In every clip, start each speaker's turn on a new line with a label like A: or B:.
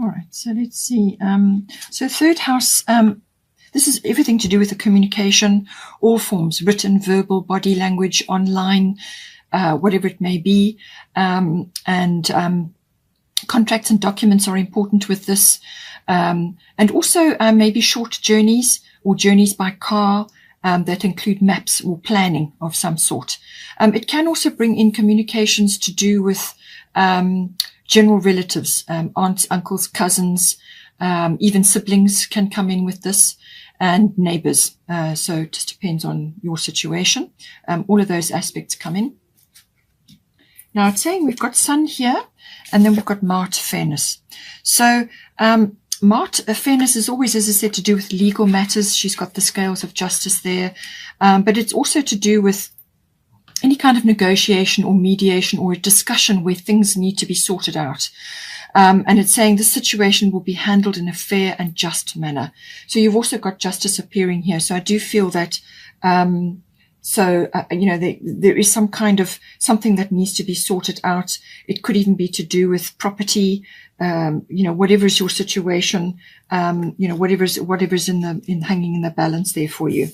A: All right, so let's see. So third house, this is everything to do with the communication, all forms, written, verbal, body language, online, whatever it may be. Contracts and documents are important with this. And also maybe short journeys or journeys by car that include maps or planning of some sort. It can also bring in communications to do with general relatives, aunts, uncles, cousins, even siblings can come in with this, and neighbors. So it just depends on your situation. All of those aspects come in. Now it's saying we've got Sun here, and then we've got Mart fairness. So Mart fairness is always, as I said, to do with legal matters. She's got the scales of justice there, but it's also to do with any kind of negotiation or mediation or a discussion where things need to be sorted out. And it's saying the situation will be handled in a fair and just manner. So you've also got justice appearing here. So I do feel that, there is some kind of something that needs to be sorted out. It could even be to do with property, whatever is your situation, whatever's in hanging in the balance there for you.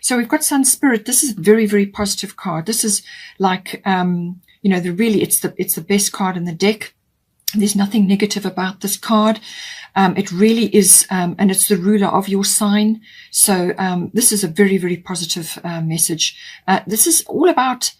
A: So we've got Sun Spirit. This is a very, very positive card. This is like, it's the best card in the deck. There's nothing negative about this card. It really is, and it's the ruler of your sign. So this is a very, very positive message. This is all about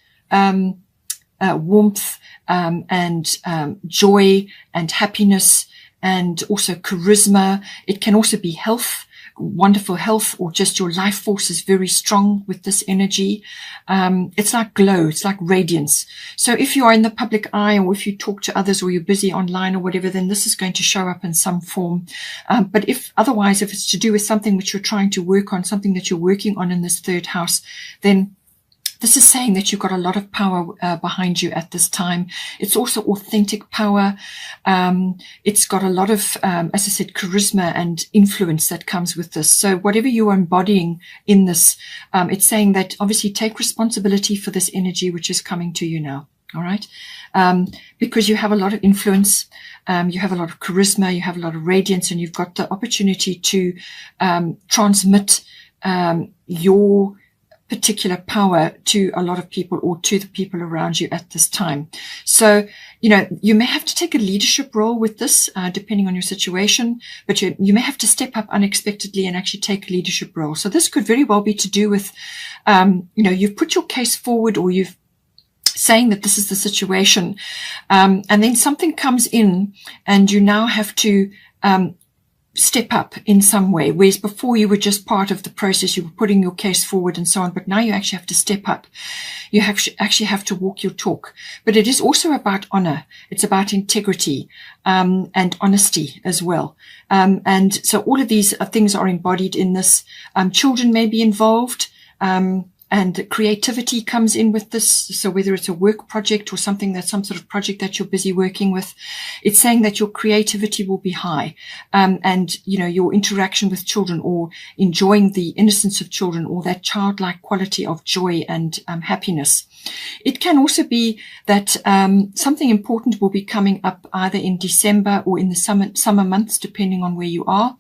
A: warmth and joy and happiness, and also charisma. It can also be health, wonderful health, or just your life force is very strong with this energy. It's like glow, it's like radiance. So if you are in the public eye, or if you talk to others, or you're busy online or whatever, then this is going to show up in some form. But if it's to do with something which you're trying to work on, something that you're working on in this third house, then this is saying that you've got a lot of power behind you at this time. It's also authentic power. It's got a lot of, as I said, charisma and influence that comes with this. So whatever you are embodying in this, it's saying that obviously take responsibility for this energy which is coming to you now. All right. Because you have a lot of influence, you have a lot of charisma, you have a lot of radiance, and you've got the opportunity to transmit your particular power to a lot of people, or to the people around you at this time. So, you may have to take a leadership role with this, depending on your situation, but you may have to step up unexpectedly and actually take a leadership role. So this could very well be to do with, you've put your case forward, or you've saying that this is the situation. And then something comes in and you now have to, step up in some way, whereas before you were just part of the process, you were putting your case forward and so on, but now you actually have to step up. You actually have to walk your talk. But it is also about honor. It's about integrity, and honesty as well. And so all of these things are embodied in this. Children may be involved, and creativity comes in with this. So whether it's a work project or some sort of project that you're busy working with, it's saying that your creativity will be high. And, your interaction with children, or enjoying the innocence of children, or that childlike quality of joy and happiness. It can also be that something important will be coming up either in December or in the summer months, depending on where you are.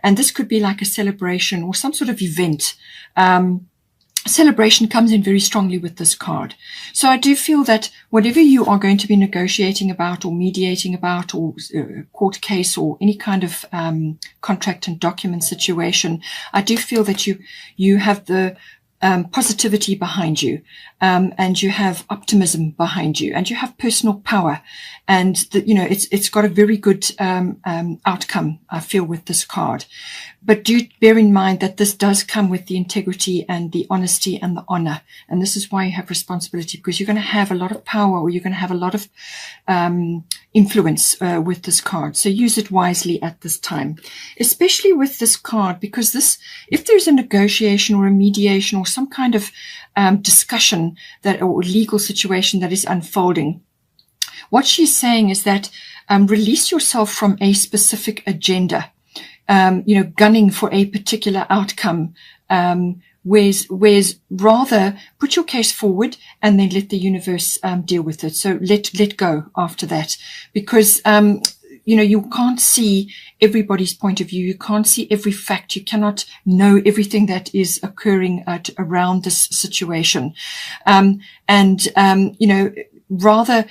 A: And this could be like a celebration or some sort of event. Celebration comes in very strongly with this card. So I do feel that whatever you are going to be negotiating about, or mediating about, or court case, or any kind of contract and document situation, I do feel that you have the positivity behind you, and you have optimism behind you, and you have personal power, and it's got a very good outcome, I feel, with this card. But do bear in mind that this does come with the integrity and the honesty and the honor, and this is why you have responsibility, because you're going to have a lot of power, or you're going to have a lot of influence with this card. So use it wisely at this time, especially with this card, because if there's a negotiation or a mediation or some kind of discussion or legal situation that is unfolding, what she's saying is that release yourself from a specific agenda, gunning for a particular outcome, whereas rather put your case forward and then let the universe deal with it. So let go after that, because you can't see everybody's point of view. You can't see every fact. You cannot know everything that is occurring around this situation. Rather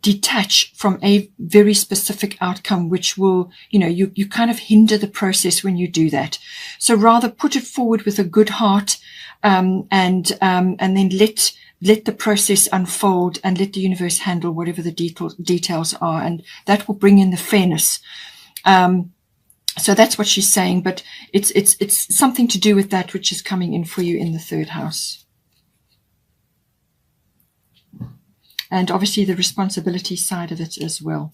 A: detach from a very specific outcome, which will, you kind of hinder the process when you do that. So rather put it forward with a good heart, and then let the process unfold and let the universe handle whatever the details are. And that will bring in the fairness. So that's what she's saying, but it's something to do with that which is coming in for you in the third house. And obviously the responsibility side of it as well.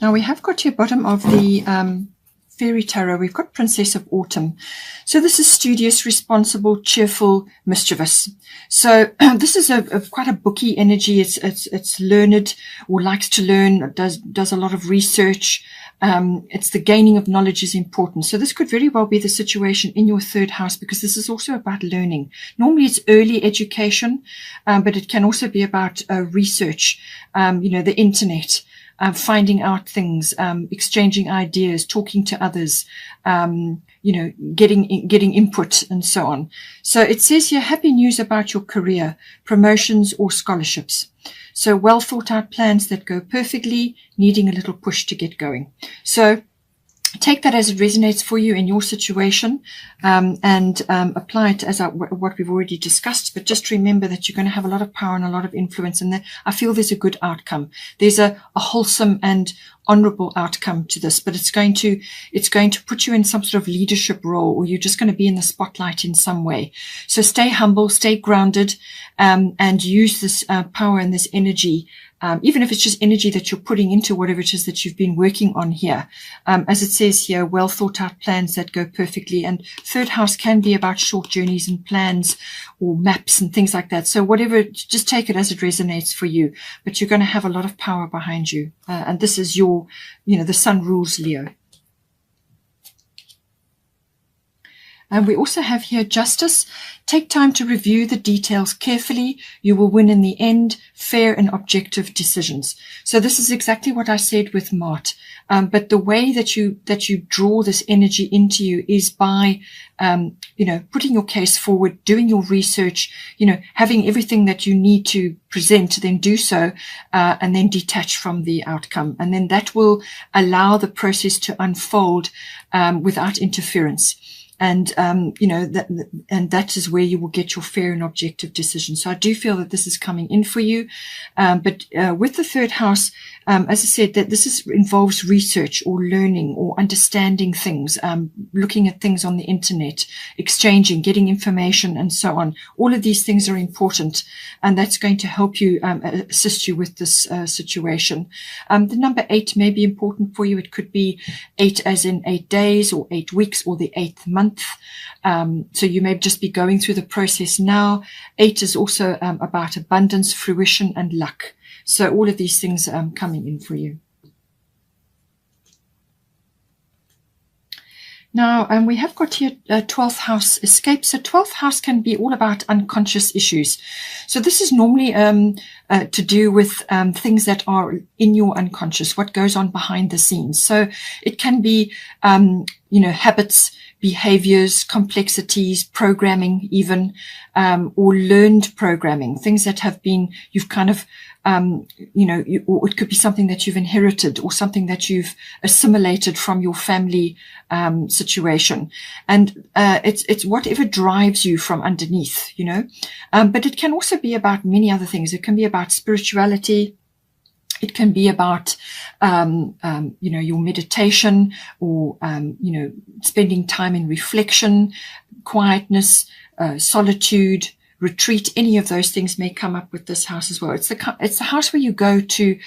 A: Now we have got to the bottom of the Fairy Tarot, we've got Princess of Autumn. So this is studious, responsible, cheerful, mischievous. So this is quite a booky energy. It's learned, or likes to learn, does a lot of research. It's the gaining of knowledge is important. So this could very well be the situation in your third house, because this is also about learning. Normally it's early education, but it can also be about research, the internet, finding out things, exchanging ideas, talking to others, getting input and so on. So it says here, happy news about your career, promotions or scholarships. So well thought out plans that go perfectly, needing a little push to get going. So take that as it resonates for you in your situation, and apply it as what we've already discussed. But just remember that you're going to have a lot of power and a lot of influence, and I feel there's a good outcome. There's a wholesome and honorable outcome to this, but it's going to put you in some sort of leadership role, or you're just going to be in the spotlight in some way. So stay humble, stay grounded, and use this power and this energy. Even if it's just energy that you're putting into whatever it is that you've been working on here. As it says here, well thought out plans that go perfectly. And third house can be about short journeys and plans or maps and things like that. So whatever, just take it as it resonates for you. But you're going to have a lot of power behind you. And this is your, the sun rules Leo. And we also have here justice. Take time to review the details carefully. You will win in the end, fair and objective decisions. So this is exactly what I said with Mart. But the way that you draw this energy into you is by, putting your case forward, doing your research, having everything that you need to present, then do so, and then detach from the outcome. And then that will allow the process to unfold, without interference. And, that is where you will get your fair and objective decision. So I do feel that this is coming in for you. But with the third house, as I said, that this involves research or learning or understanding things, looking at things on the internet, exchanging, getting information and so on. All of these things are important, and that's going to help you, assist you with this situation. The number 8 may be important for you. It could be 8 as in 8 days or 8 weeks or the 8th month. So you may just be going through the process now. 8 is also about abundance, fruition and luck. So all of these things coming in for you. Now, we have got here 12th house escape. So 12th house can be all about unconscious issues. So this is normally to do with things that are in your unconscious, what goes on behind the scenes. So it can be, habits, behaviors, complexities, programming even, or learned programming, things that have been, you've kind of, or it could be something that you've inherited or something that you've assimilated from your family situation. And it's whatever drives you from underneath, but it can also be about many other things. It can be about spirituality. It can be about, your meditation or, spending time in reflection, quietness, solitude, retreat. Any of those things may come up with this house as well. It's the house where you go to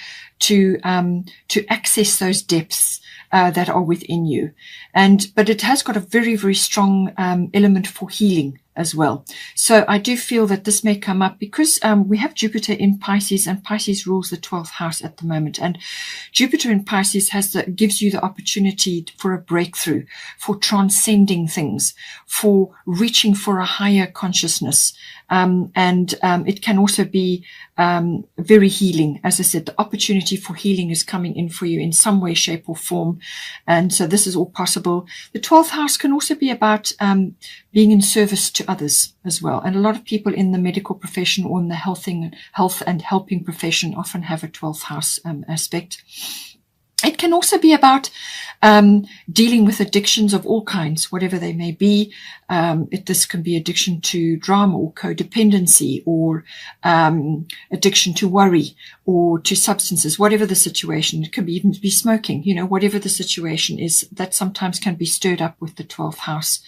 A: access those depths that are within you. But it has got a very, very strong element for healing as well. So I do feel that this may come up because we have Jupiter in Pisces, and Pisces rules the 12th house at the moment. And Jupiter in Pisces gives you the opportunity for a breakthrough, for transcending things, for reaching for a higher consciousness. It can also be very healing. As I said, the opportunity for healing is coming in for you in some way, shape or form. And so this is all possible. The 12th house can also be about being in service to others as well. And a lot of people in the medical profession or in the health and helping profession often have a 12th house aspect. It can also be about dealing with addictions of all kinds, whatever they may be. This can be addiction to drama or codependency, or addiction to worry or to substances, whatever the situation. It could even be smoking, whatever the situation is, that sometimes can be stirred up with the 12th house.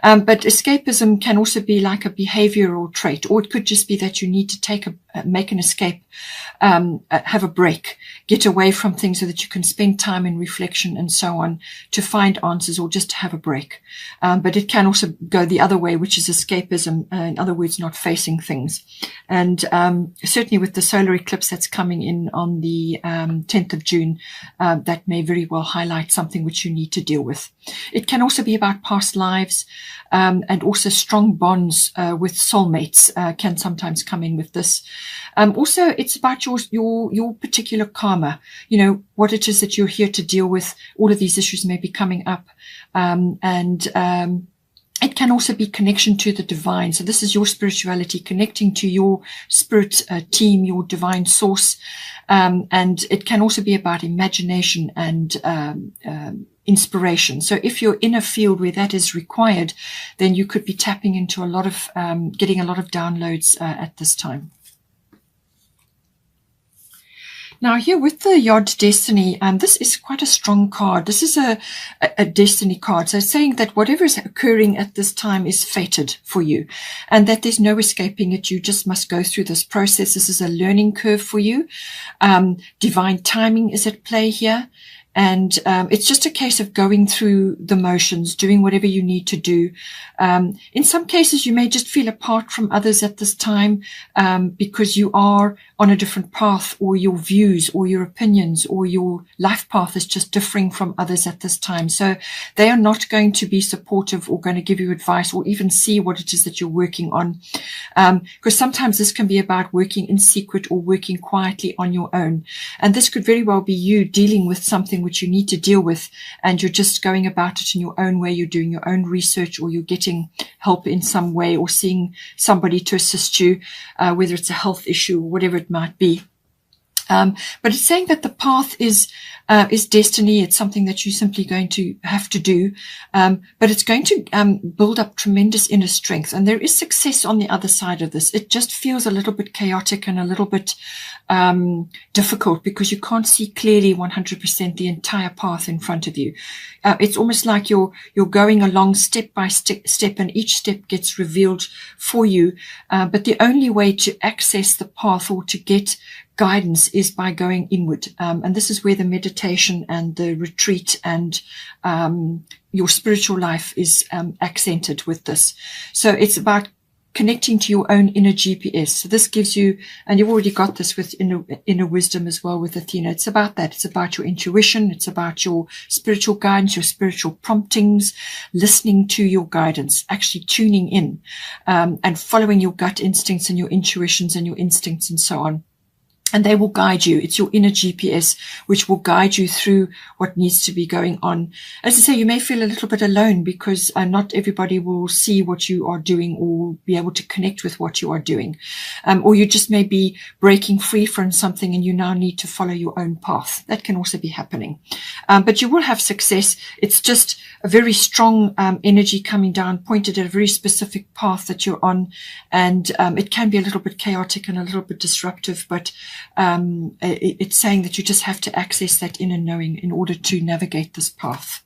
A: But escapism can also be like a behavioral trait, or it could just be that you need to make an escape, have a break, get away from things so that you can spend time in reflection and so on to find answers, or just to have a break. But it can also go the other way, which is escapism, in other words, not facing things. And certainly with the solar eclipse that's coming in on the 10th of June, that may very well highlight something which you need to deal with. It can also be about past lives, and also strong bonds with soulmates can sometimes come in with this. Also, it's about your particular karma, what it is that you're here to deal with. All of these issues may be coming up, it can also be connection to the divine. So this is your spirituality, connecting to your spirit team, your divine source. And it can also be about imagination and inspiration. So if you're in a field where that is required, then you could be tapping into a lot of, getting a lot of downloads at this time. Now here with the Yod Destiny, this is quite a strong card. This is a destiny card. So it's saying that whatever is occurring at this time is fated for you, and that there's no escaping it. You just must go through this process. This is a learning curve for you. Divine timing is at play here. And it's just a case of going through the motions, doing whatever you need to do. In some cases, you may just feel apart from others at this time because you are on a different path, or your views or your opinions or your life path is just differing from others at this time. So they are not going to be supportive or going to give you advice or even see what it is that you're working on. Because sometimes this can be about working in secret or working quietly on your own. And this could very well be you dealing with something which you need to deal with, and you're just going about it in your own way. You're doing your own research, or you're getting help in some way, or seeing somebody to assist you, whether it's a health issue or whatever it might be. But it's saying that the path is destiny. It's something that you're simply going to have to do. But it's going to build up tremendous inner strength. And there is success on the other side of this. It just feels a little bit chaotic and a little bit difficult, because you can't see clearly 100% the entire path in front of you. It's almost like you're going along step by step, and each step gets revealed for you. But the only way to access the path or to get guidance is by going inward. And this is where the meditation and the retreat and your spiritual life is accented with this. So it's about connecting to your own inner GPS. So this gives you, and you've already got this with inner wisdom as well with Athena. It's about that. It's about your intuition. It's about your spiritual guidance, your spiritual promptings, listening to your guidance, actually tuning in, and following your gut instincts and your intuitions and your instincts and so on. And they will guide you. It's your inner GPS which will guide you through what needs to be going on. As I say, you may feel a little bit alone because not everybody will see what you are doing or be able to connect with what you are doing. Or you just may be breaking free from something and you now need to follow your own path. That can also be happening. But you will have success. It's just a very strong energy coming down, pointed at a very specific path that you're on. And it can be a little bit chaotic and a little bit disruptive, but it's saying that you just have to access that inner knowing in order to navigate this path.